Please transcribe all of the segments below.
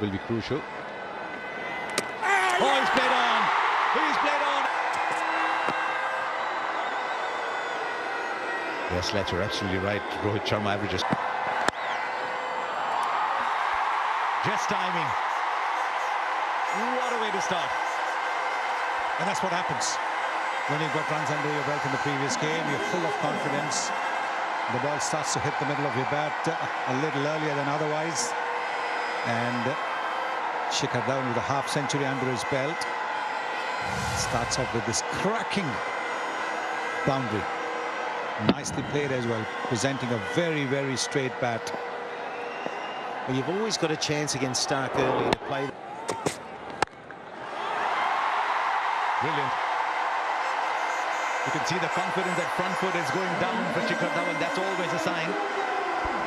will be crucial. Oh, he's played on! He's played on! Yes, Letch, you're absolutely right. Rohit Sharma averages. Just timing. What a way to start. And that's what happens. When you've got runs under your belt in the previous game, you're full of confidence. The ball starts to hit the middle of your bat a little earlier than otherwise. And Shikhar Dhawan with a half-century under his belt starts off with this cracking boundary. Nicely played as well, presenting a very, very straight bat. Well, you've always got a chance against Stark early to play. Brilliant. You can see the confidence. That front foot is going down for Shikhar Dhawan. That's always a sign.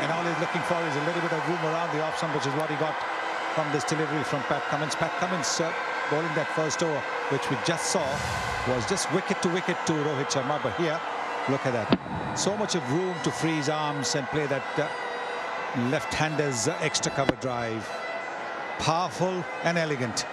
And all he's looking for is a little bit of room around the off stump, which is what he got from this delivery from Pat Cummins. Pat Cummins bowling that first over, which we just saw, was just wicket to Rohit Sharma. But here, look at that. So much of room to free his arms and play that left-hander's extra cover drive. Powerful and elegant.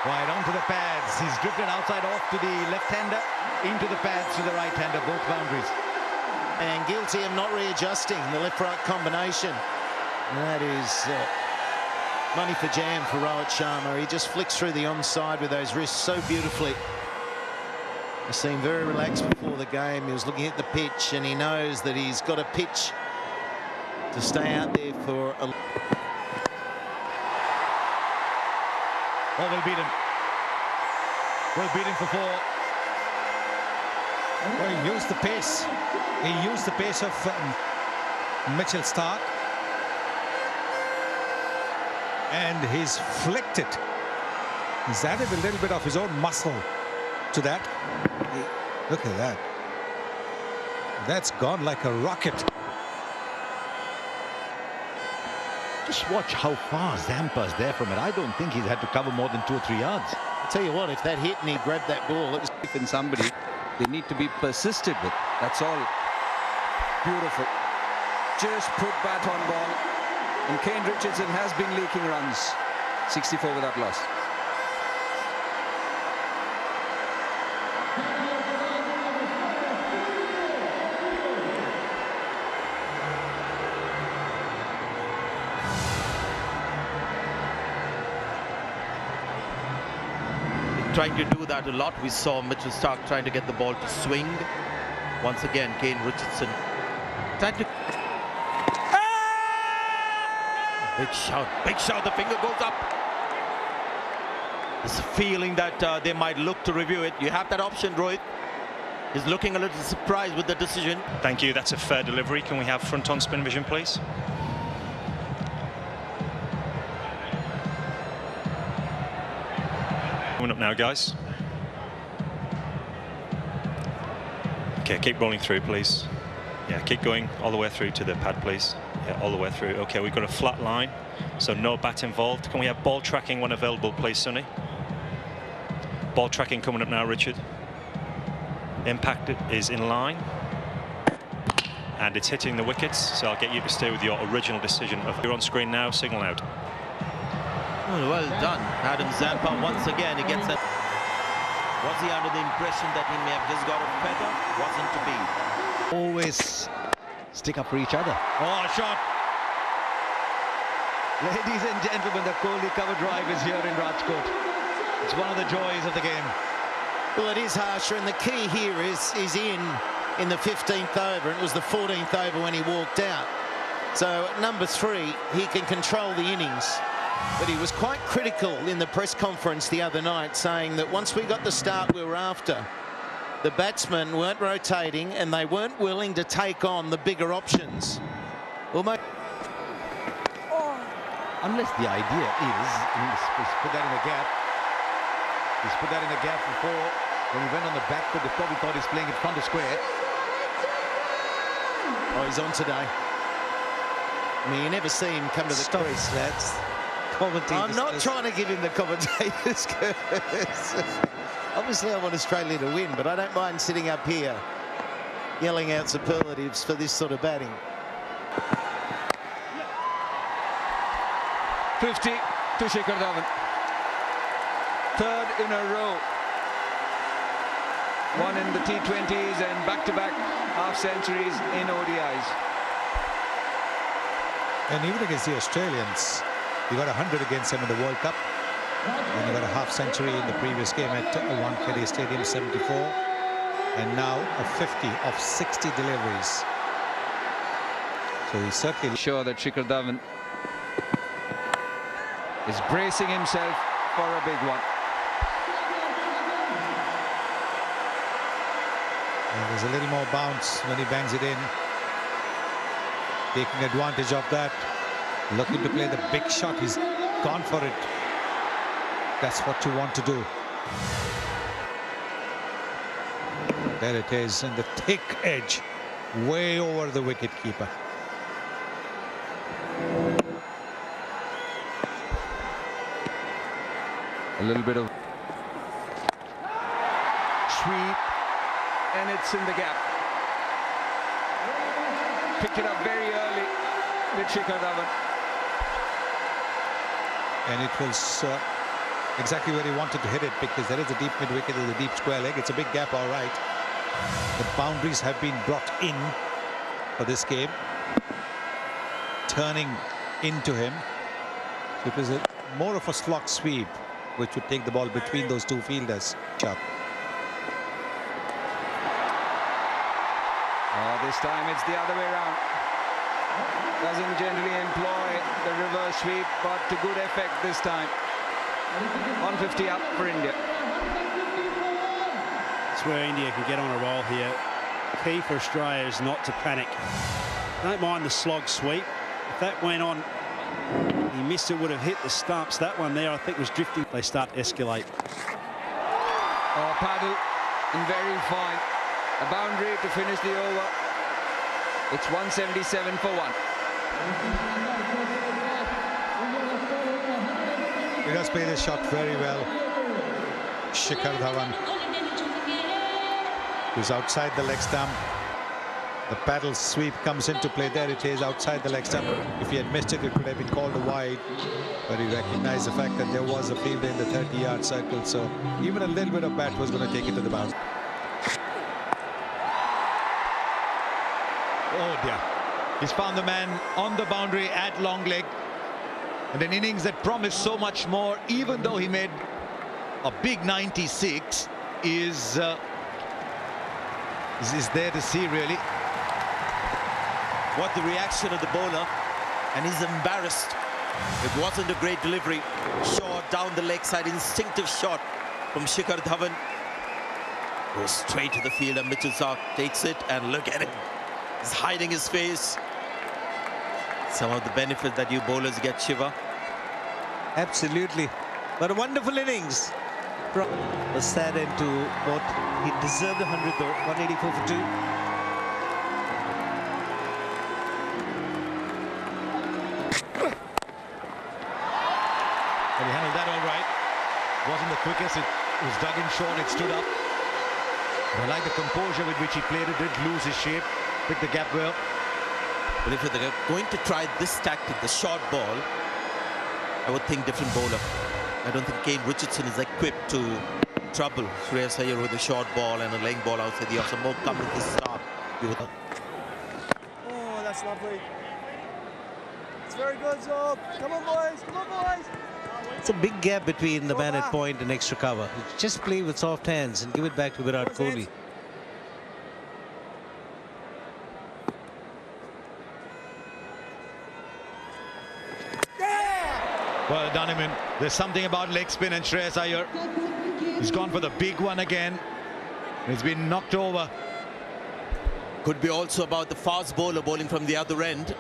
Right onto the pads. He's drifted outside off to the left-hander, into the pads to the right-hander, both boundaries. And guilty of not readjusting the left-right combination. And that is money for jam for Rohit Sharma. He just flicks through the onside with those wrists so beautifully. He seemed very relaxed before the game. He was looking at the pitch, and he knows that he's got a pitch to stay out there for a... Oh, we'll beat him. We'll beat him for 4. Well, he used the pace. He used the pace of Mitchell Stark. And he's flicked it. He's added a little bit of his own muscle to that. Look at that. That's gone like a rocket. Just watch how far Zampa's there from it. I don't think he's had to cover more than 2 or 3 yards. I'll tell you what, if that hit and he grabbed that ball, it was... In somebody, they need to be persisted with. That's all. Beautiful. Just put bat on ball. And Kane Richardson has been leaking runs. 64 without loss. Trying to do that a lot. We saw Mitchell Stark trying to get the ball to swing. Once again, Kane Richardson trying to... Big shout, the finger goes up. This feeling that they might look to review it. You have that option, Rohit. He's looking a little surprised with the decision. Thank you, that's a fair delivery. Can we have front on spin vision, please? Coming up now, guys. Okay, keep rolling through, please. Yeah, keep going all the way through to the pad, please. Yeah, all the way through. Okay, we've got a flat line, so no bat involved. Can we have ball tracking when available, please, Sonny? Ball tracking coming up now, Richard. Impact is in line. And it's hitting the wickets, so I'll get you to stay with your original decision. You're on screen now, signal out. Oh, well done, Adam Zampa. Once again, he gets that. Was he under the impression that he may have just got a feather? Wasn't to be. Always stick up for each other. Oh, shot! Ladies and gentlemen, the Kohli cover drive is here in Rajkot. It's one of the joys of the game. Well, it is harsher, and the key here is in the 15th over, and it was the 14th over when he walked out. So at number 3, he can control the innings. But he was quite critical in the press conference the other night, saying that once we got the start we were after, the batsmen weren't rotating and they weren't willing to take on the bigger options. Almost. Unless the idea is, he's put that in the gap. He's put that in the gap before. When he went on the back foot, they probably thought he's playing in front of square. Oh, he's on today. I mean, you never see him come to the crease, lads. I'm not trying to give him the commentator's curse. Obviously, I want Australia to win, but I don't mind sitting up here yelling out superlatives for this sort of batting. 50 to Shikhar Dhawan. Third in a row. One in the T20s and back-to-back half-centuries in ODIs. And even against the Australians, he got 100 against them in the World Cup. And he got a half-century in the previous game at Wankhede Stadium, 74. And now a 50 of 60 deliveries. So he's certainly Sure that Shikhar Dhawan is bracing himself for a big one. And there's a little more bounce when he bangs it in. Taking advantage of that. Looking to play the big shot. He's gone for it. That's what you want to do. There it is, in the thick edge, way over the wicket-keeper. A little bit of sweep, and it's in the gap. Picked it up very early with Shikhar Dhawan. And it was exactly where he wanted to hit it, because there is a deep mid-wicket, there's a deep square leg. It's a big gap, all right. The boundaries have been brought in for this game, turning into him. So it was more of a slog sweep, which would take the ball between those two fielders. Chuck. This time it's the other way around. Doesn't generally employ the reverse sweep, but to good effect this time. 150 up for India. It's where India can get on a roll here. Key for Australia is not to panic. Don't mind the slog sweep. If that went on, he missed it, would have hit the stumps. That one there, I think, was drifting. They start to escalate. Oh, paddle and very fine. A boundary to finish the over. It's 177 for one. He does play this shot very well. Shikhar Dhawan. He's outside the leg stump. The paddle sweep comes into play. There it is, outside the leg stump. If he had missed it, it could have been called a wide. But he recognized the fact that there was a fielder in the 30-yard circle. So even a little bit of bat was going to take it to the boundary. Oh dear. He's found the man on the boundary at long leg. And an innings that promised so much more, even though he made a big 96, is there to see, really. What the reaction of the bowler, and he's embarrassed. It wasn't a great delivery. Short down the leg side, instinctive shot from Shikhar Dhawan. Goes straight to the fielder. Mitchell Starc takes it, and look at him. He's hiding his face. Some of the benefits that you bowlers get, Shiva. Absolutely. But a wonderful innings. A sad end to what he deserved 100 though. 184 for 2. But he handled that all right. Wasn't the quickest. It was dug in short. It stood up. But I like the composure with which he played it. Did lose his shape. Picked the gap well. But if they're going to try this tactic, the short ball, I would think different bowler. I don't think Kane Richardson is equipped to trouble Shreyas Iyer with a short ball and a leg ball outside the off. Some more come at the start. Oh, that's lovely. It's very good, Zob. Come on, boys. Come on, boys. It's a big gap between the man at point and extra cover. Just play with soft hands and give it back to Virat Kohli. Well done him. There's something about leg spin and Shreyas Iyer. He's gone for the big one again. He's been knocked over. Could be also about the fast bowler bowling from the other end.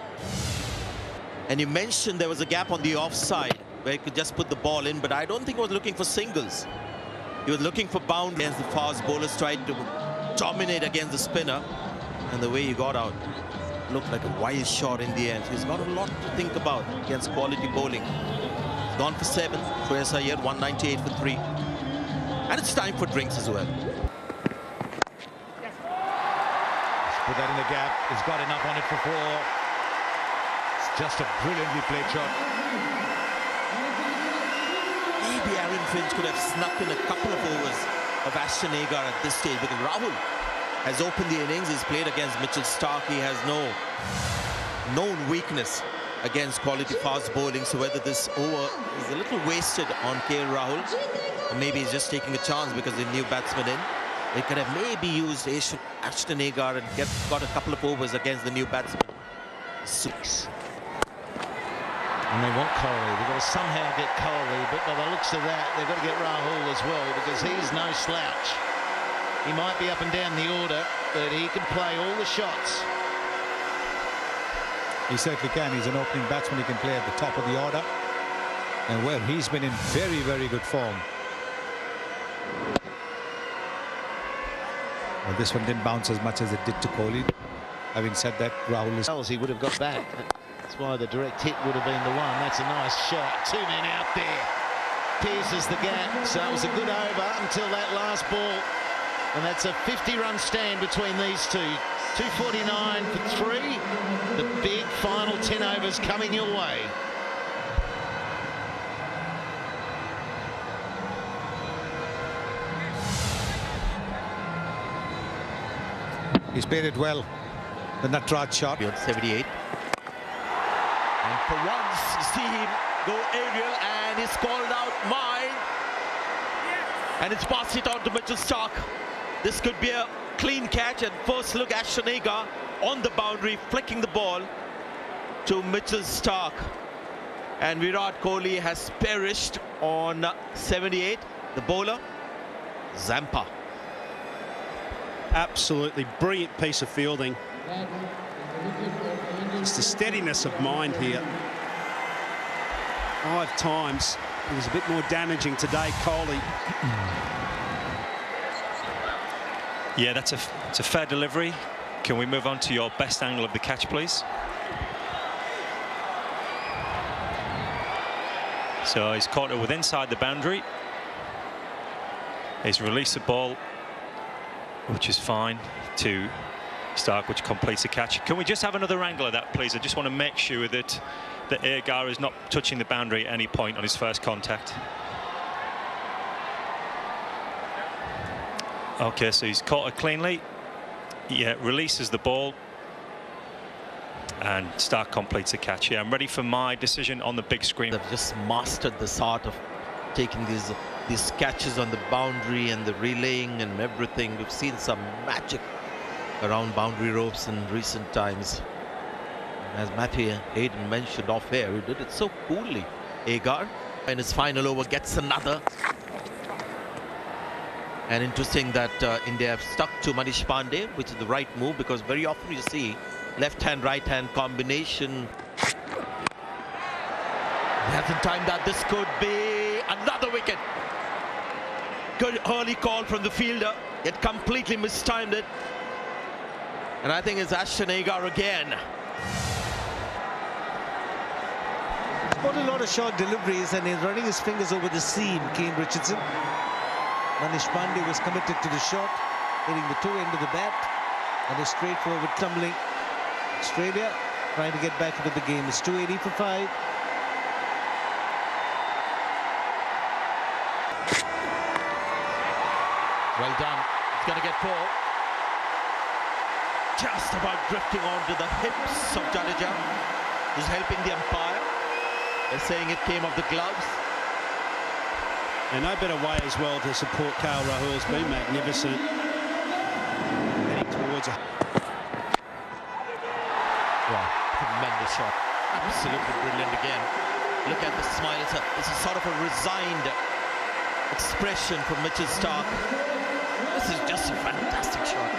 And you mentioned there was a gap on the offside where he could just put the ball in, but I don't think he was looking for singles. He was looking for boundaries. Against the fast bowlers, tried to dominate against the spinner, and the way he got out looked like a wild shot in the end. He's got a lot to think about against quality bowling. He's gone for 7. Shreyas Iyer 198 for 3. And it's time for drinks as well. Put that in the gap. He's got enough on it for 4. It's just a brilliantly played shot. maybe Aaron Finch could have snuck in a couple of overs of Ashton Agar at this stage, because Rahul has opened the innings. He's played against Mitchell Starc. He has no known weakness against quality fast bowling. So whether this over is a little wasted on KL Rahul, or maybe he's just taking a chance because the new batsman in, they could have maybe used Ashton Agar and got a couple of overs against the new batsman. 6. And they want Kohli. They've got to somehow get Kohli, but by the looks of that, they've got to get Rahul as well, because he's no slouch. He might be up and down the order, but he can play all the shots. He certainly can. He's an opening batsman. He can play at the top of the order. And well, he's been in very, very good form. Well, this one didn't bounce as much as it did to Kohli. Having said that, Rahul is... He would have got back. That's why the direct hit would have been the one. That's a nice shot. 2 men out there. Pierces the gap. So it was a good over until that last ball. And that's a 50-run stand between these two. 249 for 3. The big final 10 overs coming your way. He's played it well. The Natraj shot. 78. And for once, you see him go aerial, and he's called out mine. And it's passed it on to Mitchell Starc. This could be a clean catch, and first look, Ashton Agar on the boundary, flicking the ball to Mitchell Starc. And Virat Kohli has perished on 78. The bowler, Zampa. Absolutely brilliant piece of fielding. Just the steadiness of mind here. 5 times. It was a bit more damaging today, Kohli. Yeah, it's a fair delivery. Can we move on to your best angle of the catch, please? So he's caught it with inside the boundary. He's released the ball, which is fine, to Starc, which completes the catch. Can we just have another angle of that, please? I just want to make sure that Agar is not touching the boundary at any point on his first contact. Okay, so he's caught it cleanly. Yeah, releases the ball, and Starc completes the catch. Yeah, I'm ready for my decision on the big screen. They've just mastered this art of taking these catches on the boundary and the relaying and everything. We've seen some magic around boundary ropes in recent times. As Matthew Hayden mentioned off air, he did it so coolly. Agar in his final over gets another. And interesting that India have stuck to Manish Pandey, which is the right move, because very often you see left-hand, right-hand combination. He hasn't timed that. This could be another wicket. Good early call from the fielder. It completely mistimed it. And I think it's Ashton Agar again. He's got a lot of short deliveries, and he's running his fingers over the seam, Kane Richardson. Manish Pandey was committed to the shot, hitting the toe end of the bat, and a straightforward tumbling. Australia trying to get back into the game. It's 280 for 5. Well done. It's going to get 4. Just about drifting onto the hips of Jadeja, who's helping the umpire. They're saying it came off the gloves. And no better way as well to support KL Rahul's been magnificent. Heading towards a... Wow, tremendous shot. Absolutely brilliant again. Look at the smile. It's a sort of a resigned expression from Mitchell Starc. This is just a fantastic shot.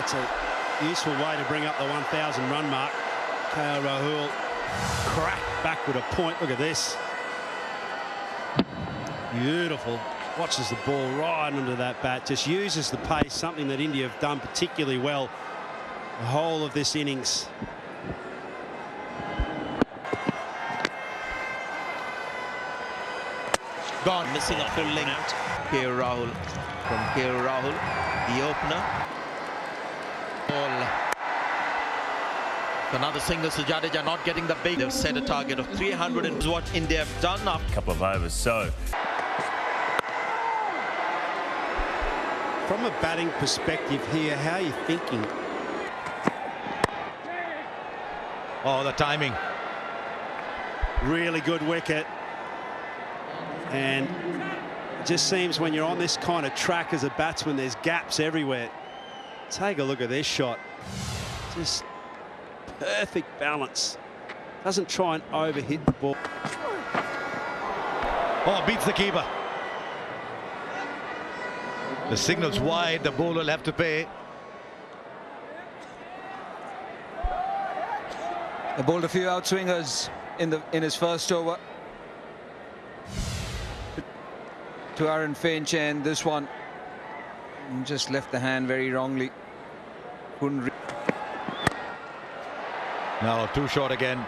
That's a useful way to bring up the 1,000 run mark. KL Rahul cracked back with a point. Look at this. Beautiful. Watches the ball right under that bat. Just uses the pace, something that India have done particularly well the whole of this innings. Gone, missing a full length. KL Rahul, from KL Rahul, the opener. Ball Another single, so Jadeja not getting the big. They've set a target of 300 and what India have done after a couple of overs. So from a batting perspective here, how are you thinking? Oh, the timing. Really good wicket. And it just seems when you're on this kind of track as a batsman, there's gaps everywhere. Take a look at this shot. Just perfect balance. Doesn't try and overhit the ball. Oh, beats the keeper. The signal's wide. The bowler will have to pay. He bowled a few outswingers in his first over to Aaron Finch, and this one just left the hand very wrongly. Now too short again.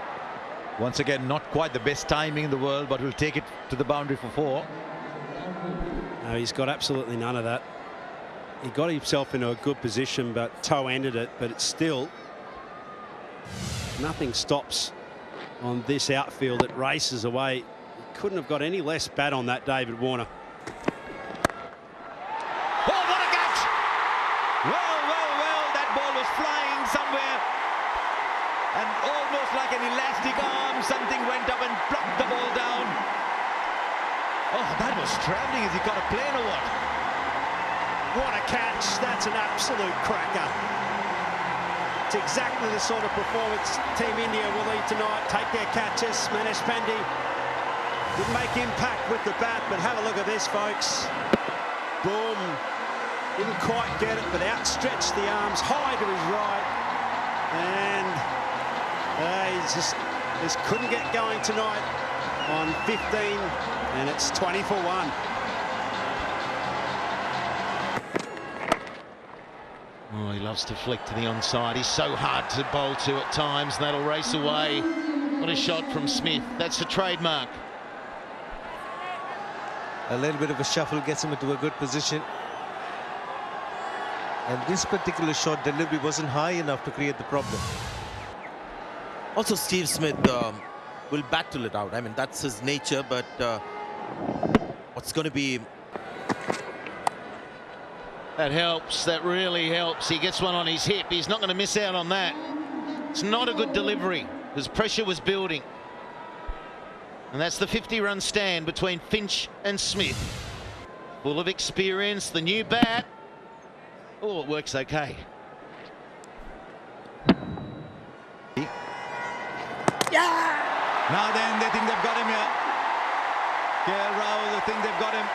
Once again, not quite the best timing in the world, but will take it to the boundary for 4. No, he's got absolutely none of that. He got himself into a good position, but toe ended it. But it's still nothing stops on this outfield. It races away. He couldn't have got any less bat on that, David Warner. Oh, what a catch! Well, well, well, that ball was flying somewhere. And almost like an elastic arm, something went up and blocked the ball down. Oh, that was travelling. Has he got a plane or what? What a catch. That's an absolute cracker. It's exactly the sort of performance Team India will need tonight. Take their catches. Manish Pandey didn't make impact with the bat, but have a look at this, folks. Boom. Didn't quite get it, but outstretched the arms high to his right. And he just couldn't get going tonight on 15, and it's 20 for 1. Oh, he loves to flick to the onside. He's so hard to bowl to at times, and that'll race away. What a shot from Smith. That's the trademark. A little bit of a shuffle gets him into a good position. And this particular shot delivery wasn't high enough to create the problem. Also, Steve Smith will battle it out. I mean, that's his nature, but what's going to be... That helps. That really helps. He gets one on his hip. He's not going to miss out on that. It's not a good delivery because pressure was building. And that's the 50-run stand between Finch and Smith. Full of experience, the new bat. Oh, it works okay. Yeah! Now then, they think they've got him here. KL Rahul, they think they've got him.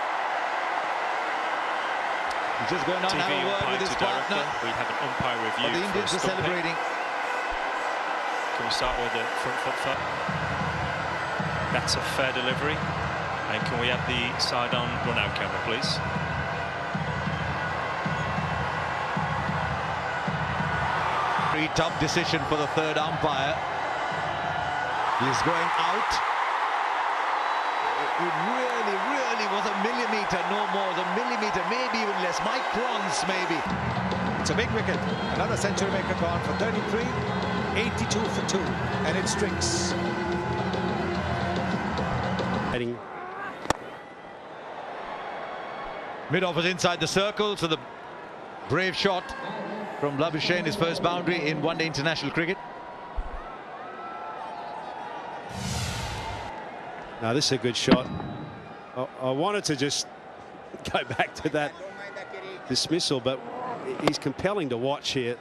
He's just going on to have a word with his partner. We have an umpire review. But the Indians are celebrating. Can we start with the front foot? That's a fair delivery. And can we have the side-on run-out camera, please? Very tough decision for the third umpire. He's going out. It really, really was a millimetre, no more than a millimetre, maybe even less, microns maybe. It's a big wicket. Another century maker gone for 33, 82 for 2, and it streaks. Mid-off was inside the circle, so the brave shot from Labuschagne, his first boundary in one-day international cricket. Now this is a good shot. I wanted to just go back to that dismissal, but he's compelling to watch here.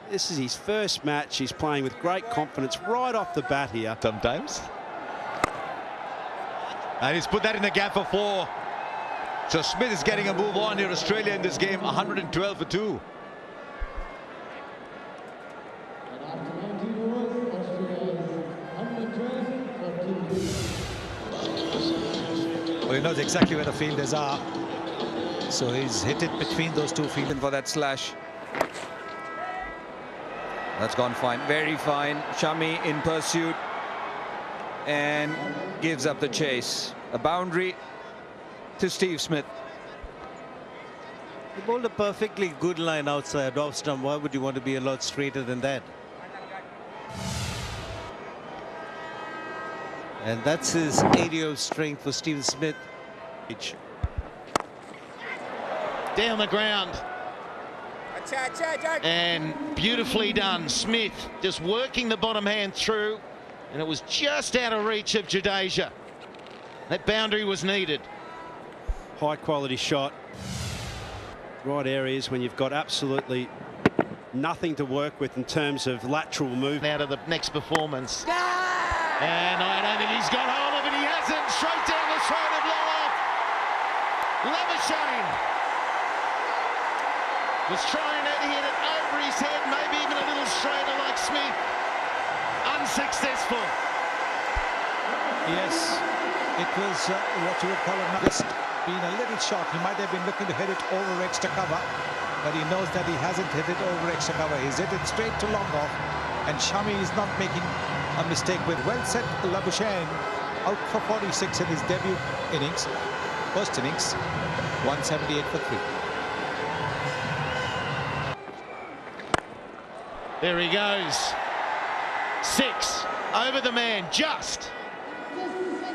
This is his first match. He's playing with great confidence right off the bat here. Sometimes. And he's put that in the gap for 4. So Smith is getting a move on here. Australia in this game, 112 for 2. Well, he knows exactly where the fielders are. So he's hit it between those two fielders. For that slash. That's gone fine, very fine. Shami in pursuit and gives up the chase. A boundary to Steve Smith. He bowled a perfectly good line outside off stump. Why would you want to be a lot straighter than that? And that's his area of strength for Stephen Smith. Down the ground. And beautifully done. Smith just working the bottom hand through, and it was just out of reach of Jadeja. That boundary was needed. High quality shot. Right areas when you've got absolutely nothing to work with in terms of lateral movement. Out of the next performance. And I don't think he's got hold of it. He hasn't. Straight down the throat of Loloff. Labuschagne was trying to hit it over his head, maybe even a little straighter like Smith. Unsuccessful. Yes, it was what you would call a just been a little short. He might have been looking to hit it over extra cover, but he knows that he hasn't hit it over extra cover. He's hit it straight to long off, and Shami is not making a mistake with well set. Labuschagne out for 46 in his debut innings, first innings, 178 for 3. There he goes. 6 over the man, just.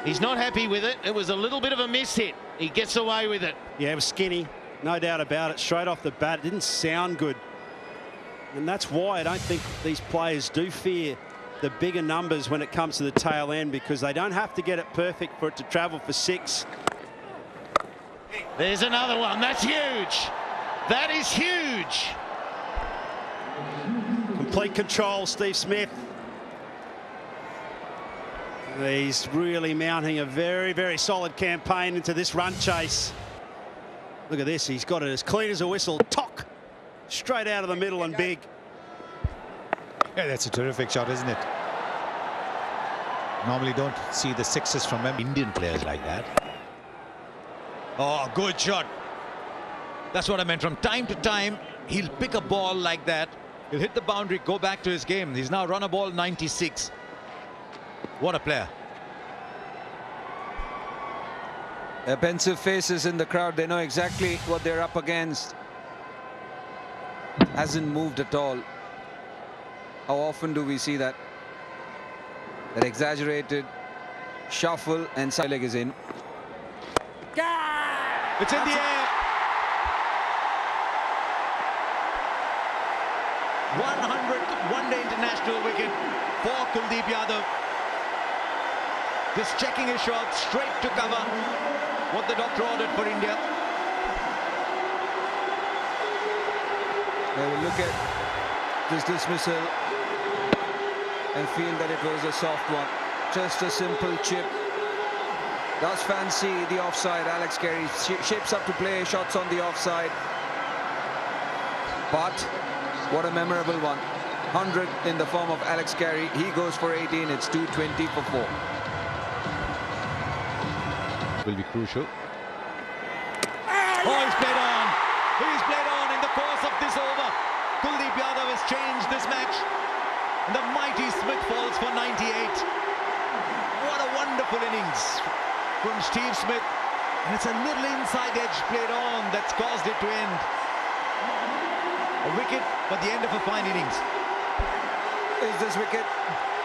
He's not happy with it. It was a little bit of a miss hit. He gets away with it. Yeah, it was skinny, no doubt about it. Straight off the bat, it didn't sound good. And that's why I don't think these players do fear the bigger numbers when it comes to the tail end, because they don't have to get it perfect for it to travel for 6. There's another one. That's huge. That is huge. Complete control, Steve Smith. He's really mounting a very, very solid campaign into this run chase. Look at this. He's got it as clean as a whistle. Tock! Straight out of the middle and big. Yeah, that's a terrific shot, isn't it? Normally don't see the sixes from Indian players like that. Oh, good shot. That's what I meant. From time to time, he'll pick a ball like that. He'll hit the boundary, go back to his game. He's now run a ball 96. What a player. Pensive faces in the crowd. They know exactly what they're up against. Hasn't moved at all. How often do we see that? That exaggerated shuffle, and side leg is in. It's in the air. 100th one-day international wicket for Kuldeep Yadav. Just checking his shot straight to cover. What the doctor ordered for India. They will look at this dismissal and feel that it was a soft one. Just a simple chip. Does fancy the offside. Alex Carey shapes up to play shots on the offside. But what a memorable one. 100 in the form of Alex Carey. He goes for 18. It's 220 for 4. Will be crucial. Oh, he's played on. He's played on in the course of this over. Kuldeep Yadav has changed this match. And the mighty Smith falls for 98. What a wonderful innings from Steve Smith. And it's a little inside edge played on that's caused it to end. A wicket, but the end of a fine innings. Is this wicket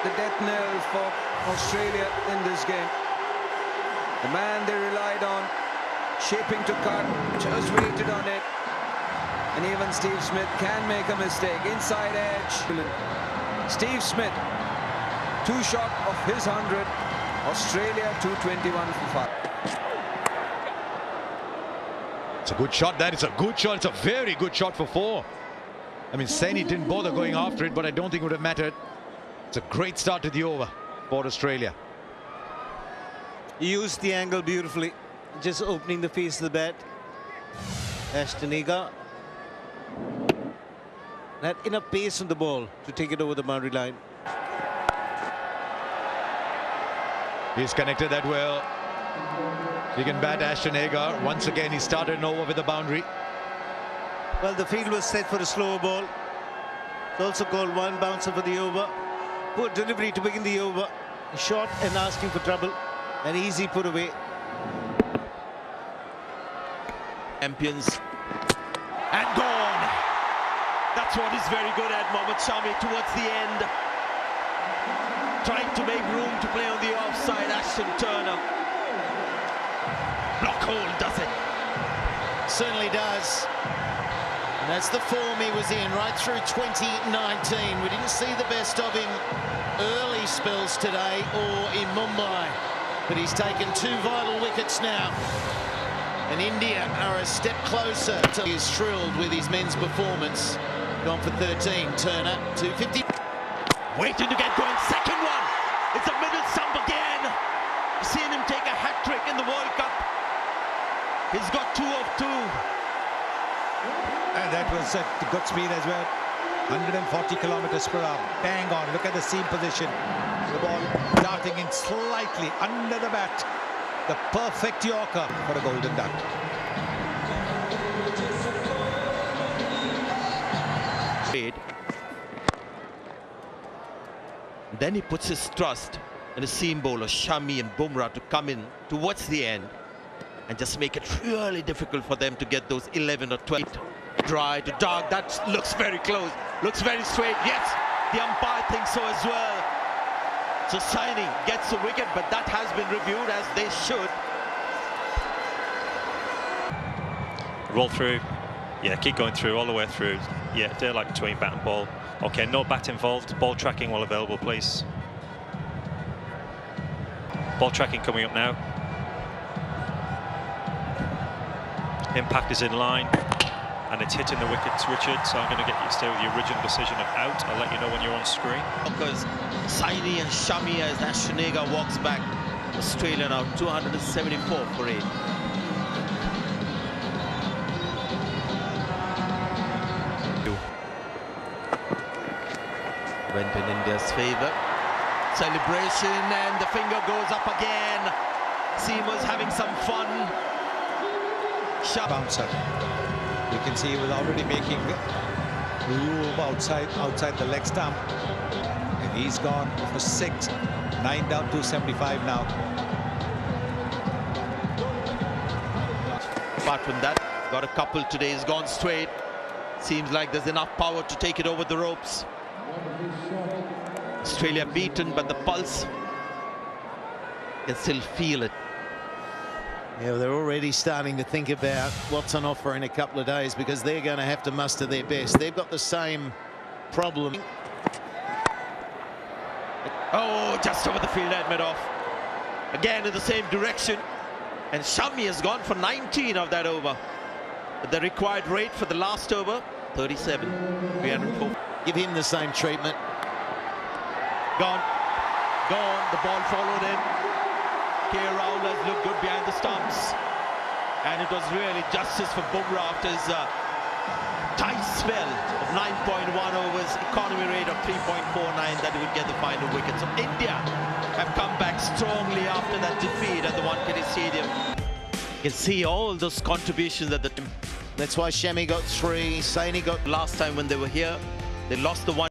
the death knell for Australia in this game? The man they relied on, shaping to cut, just waited on it. And even Steve Smith can make a mistake. Inside edge. Steve Smith, 2 short of his 100. Australia 221 for 5. It's a good shot. That is a good shot. It's a very good shot for 4. I mean, Saini didn't bother going after it, but I don't think it would have mattered. It's a great start to the over for Australia. He used the angle beautifully, just opening the face of the bat. Ashton Agar had enough pace on the ball to take it over the boundary line. He's connected that well. He can bat Ashton Agar. Once again, he started an over with the boundary. Well, the field was set for a slower ball. It's also called one bouncer for the over. Poor delivery to begin the over. Short and asking for trouble. An easy put away. Champions. And gone. That's what he's very good at, Mohammad Shami, towards the end. trying to make room to play on the offside. Ashton Turner. Block hole, does it? Certainly does. And that's the form he was in right through 2019. We didn't see the best of him early spells today or in Mumbai. But he's taken 2 vital wickets now. And India are a step closer to... He is thrilled with his men's performance. Gone for 13, Turner, 250. Waiting to get going, second one. It's a middle stump again. You've seen him take a hat-trick in the World Cup. He's got 2 of 2. And that was at good speed as well. 140 kilometers per hour. Bang on. Look at the seam position. The ball darting in slightly under the bat. The perfect Yorker for a golden duck. Then he puts his trust in a seam bowler, Shami and Bumrah, to come in towards the end and just make it really difficult for them to get those 11 or 12. Dry to dark, that looks very close, looks very straight. Yes, the umpire thinks so as well. So Saini gets a wicket, but that has been reviewed, as they should. Roll through. Yeah, keep going through, all the way through. Yeah, daylight between bat and ball. Okay, no bat involved. Ball tracking while available, please. Ball tracking coming up now. Impact is in line. And it's hitting the wickets, Richard, so I'm going to get you to stay with the original decision of out. I'll let you know when you're on screen. Because Saini and Shami, as Ashton walks back, Australia now 274 for 8. Went in India's favour. Celebration, and the finger goes up again. Seamer's having some fun. Bouncer. You can see he was already making room outside the leg stump. And he's gone for 6. 9 down, 275 now. Apart from that, got a couple today. He's gone straight. Seems like there's enough power to take it over the ropes. Australia beaten, but the pulse, you can still feel it. Yeah, well, they're already starting to think about what's on offer in a couple of days, because they're going to have to muster their best. They've got the same problem. Oh, just over the field, Edmedoff. Again in the same direction. And Shami has gone for 19 of that over. But the required rate for the last over, 37. 304. Give him the same treatment. Gone. Gone. The ball followed him. K. Rahul has looked good behind the stumps. And it was really justice for Bumrah after his tight spell of 9.1 overs, economy rate of 3.49, that he would get the final wicket. So India have come back strongly after that defeat at the Wankhede Stadium. You can see all those contributions at the team. That's why Shami got 3, Saini got... Last time when they were here, they lost the one.